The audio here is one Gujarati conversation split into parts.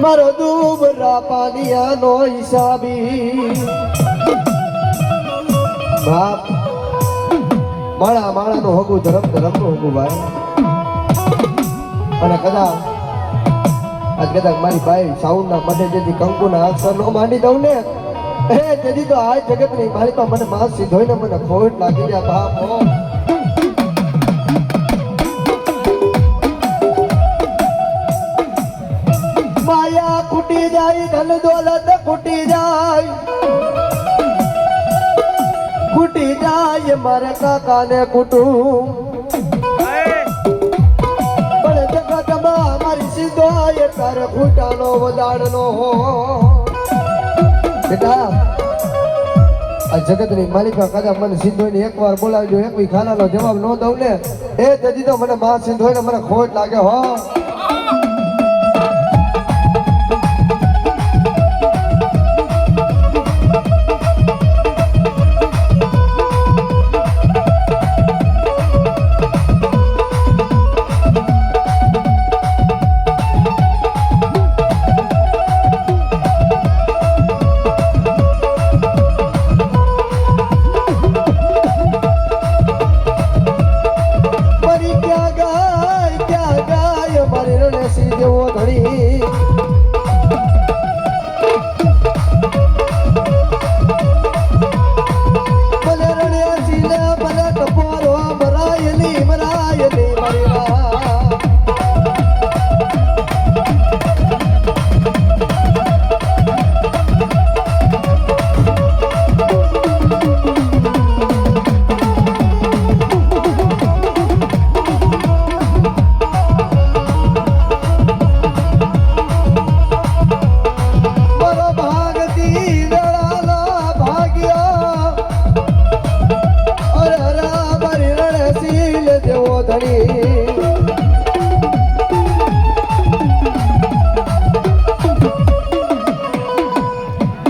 મારો દુબરા પાનિયાનો હિસાબી બાપ માળા માળાનું હગું ધરમ ધરમનું હગું ભાઈ. અને કદાચ મારી ભાઈ સાઉન્ડના મને જેથી કંકુના અક્ષર નો માંડી દઉં ને તેથી તો આ જગત ની મારી તો મને માસ સીધોઈ ને મને ખોટ લાગી ગયા બાપ. માયા ખૂટી જાય ધન દોલત ખૂટી જાય મારા કાકા ને કુટુંબ પણ જગતમાં મારી સીધો એ તાર ખૂટાનો વદાડનો બેટા. આ જગતની માલિકા કદાચ મને સિંધોઈને એકવાર બોલાવજો એક ખાનાનો જવાબ ન દઉં ને તેથી તો મને માં સિંધોઈને મને ખોટ લાગે હો.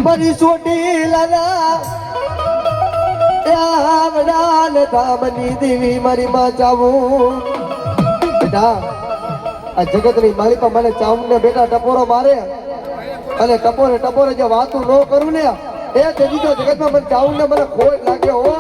મારી સોટી લાલા આવડાલ ધામની દેવી મારી માં ચાવું બેટા. આ જગતની માલિકા મને ચાવું ને બેટા ટપોરો મારે અને ટપોરે ટપોરે જે વાતું ન કરું ને એ જગતમાં મને ચાવું ને મને ખોટ લાગે હો.